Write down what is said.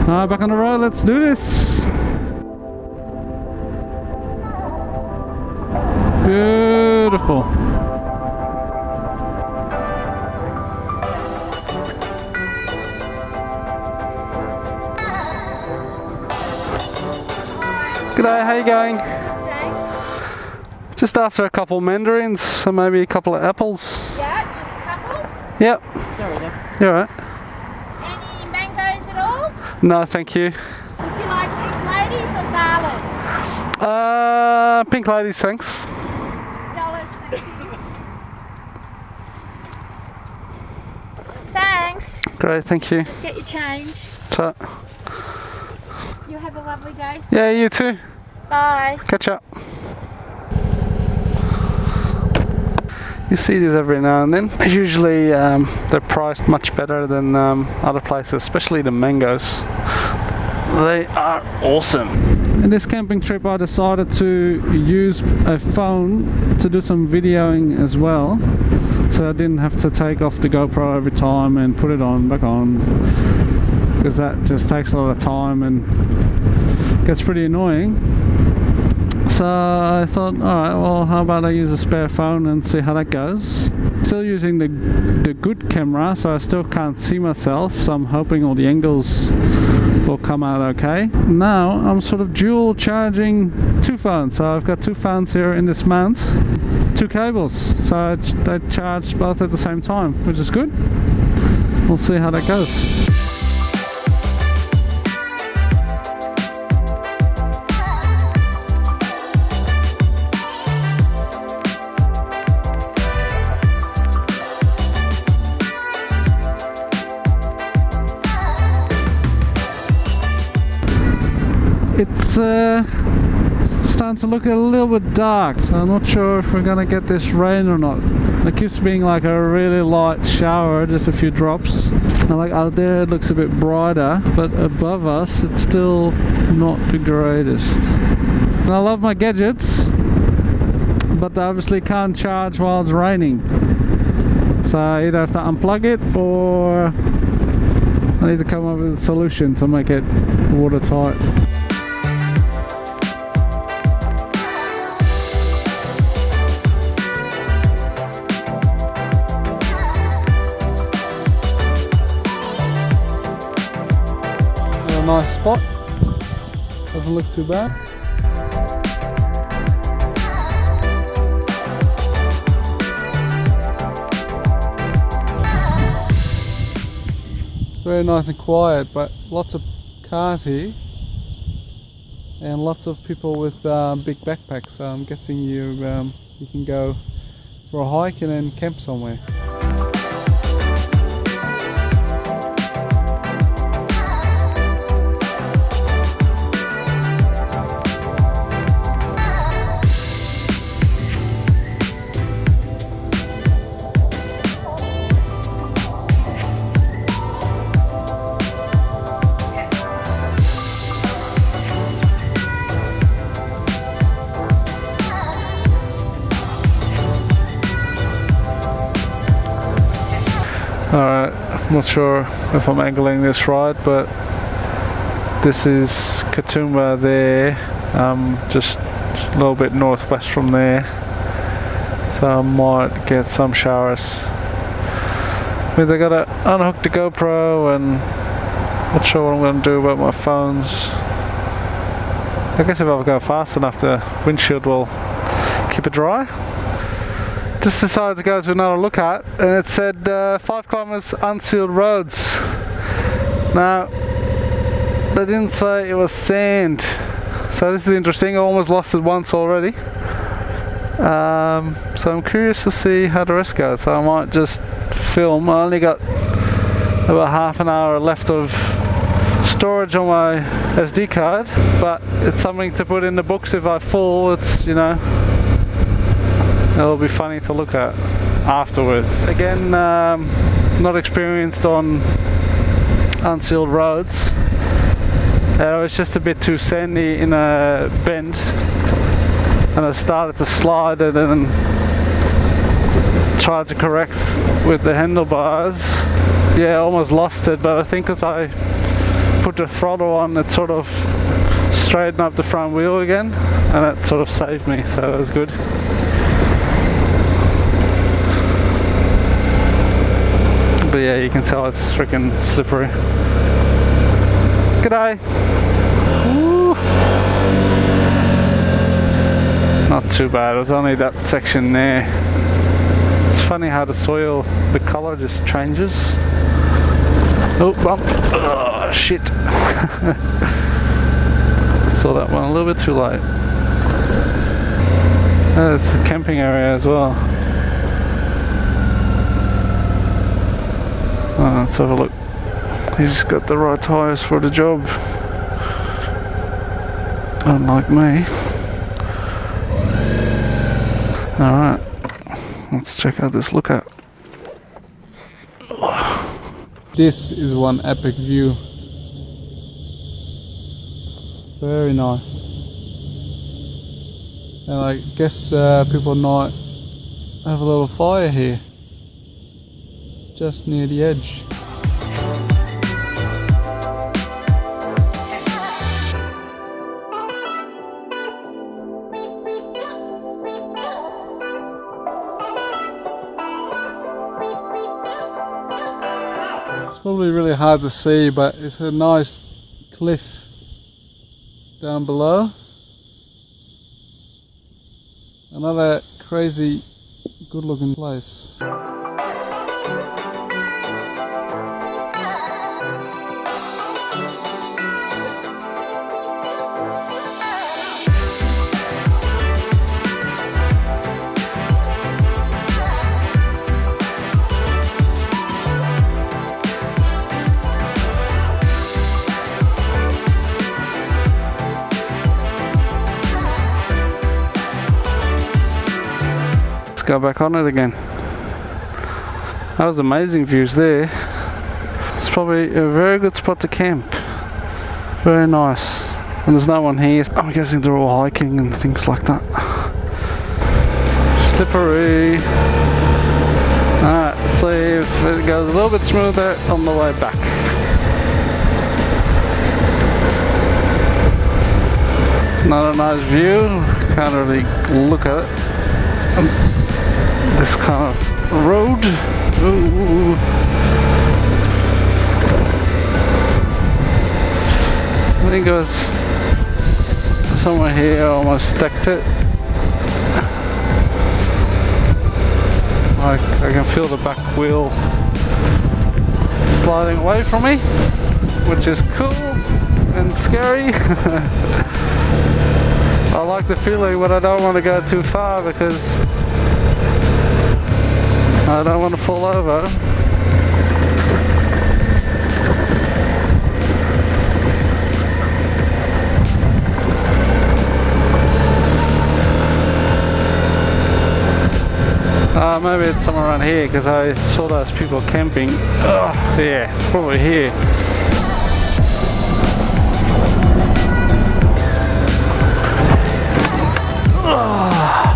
Alright, back on the road, let's do this. Beautiful. G'day, how you going? Just after a couple of mandarins and maybe a couple of apples. Yeah, just a couple? Yep. Sorry, then. You're right. Any mangoes at all? No, thank you. Would you like pink ladies or galas? Pink ladies, thanks. Dollars, thank you. Thanks. Great, thank you. Just get your change. So, You have a lovely day. yeah, you too. Bye. Catch up. You see these every now and then. Usually they're priced much better than other places, especially the mangoes. They are awesome. In this camping trip I decided to use a phone to do some videoing as well, so I didn't have to take off the GoPro every time and put it on, back on, because that just takes a lot of time and gets pretty annoying. So I thought, alright, well, how about I use a spare phone and see how that goes. Still using the good camera, so I still can't see myself, so I'm hoping all the angles will come out okay. Now I'm sort of dual charging two phones, so I've got two phones here in this mount, two cables, so they charge both at the same time, which is good. We'll see how that goes. It's starting to look a little bit dark, so I'm not sure if we're gonna get this rain or not. It keeps being like a really light shower, just a few drops. And like out there it looks a bit brighter, but above us it's still not the greatest. And I love my gadgets, but they obviously can't charge while it's raining. So I either have to unplug it or I need to come up with a solution to make it watertight. Nice spot, doesn't look too bad. Very nice and quiet, but lots of cars here and lots of people with big backpacks, so I'm guessing you can go for a hike and then camp somewhere. Alright, I'm not sure if I'm angling this right, but this is Katoomba there, just a little bit northwest from there, so I might get some showers. Means I gotta unhook the GoPro and not sure what I'm gonna do about my phones. I guess if I go fast enough the windshield will keep it dry. Just decided to go to another look at, and it said 5 kilometers unsealed roads. Now they didn't say it was sand, so this is interesting. I almost lost it once already, so I'm curious to see how the rest goes. So I might just film. I only got about half an hour left of storage on my SD card, but it's something to put in the books if I fall. It's, you know, it'll be funny to look at afterwards. Again, not experienced on unsealed roads. It was just a bit too sandy in a bend, and I started to slide it and then tried to correct with the handlebars. Yeah, almost lost it, but I think because I put the throttle on, it sort of straightened up the front wheel again, and it sort of saved me, so that was good. But yeah, you can tell it's freaking slippery. G'day! Woo. Not too bad, it was only that section there. It's funny how the soil, the colour just changes. Oh, bump! Oh, shit! Saw that one a little bit too late. There's the camping area as well. Oh, let's have a look. He's got the right tyres for the job. Unlike me. Alright, let's check out this lookout. This is one epic view. Very nice. And I guess people might have a little fire here. Just near the edge. It's probably really hard to see, but it's a nice cliff down below. Another crazy good looking place. Go back on it again. That was amazing views there. It's probably a very good spot to camp. Very nice. And there's no one here. I'm guessing they're all hiking and things like that. Slippery. Alright, let's see if it goes a little bit smoother on the way back. Not a nice view. Can't really look at it. This kind of road. Ooh. I think it was somewhere here. I almost stacked it. I can feel the back wheel sliding away from me, which is cool and scary. I like the feeling, but I don't want to go too far because I don't want to fall over. Maybe it's somewhere around here because I saw those people camping. Oh, yeah, probably here. Oh.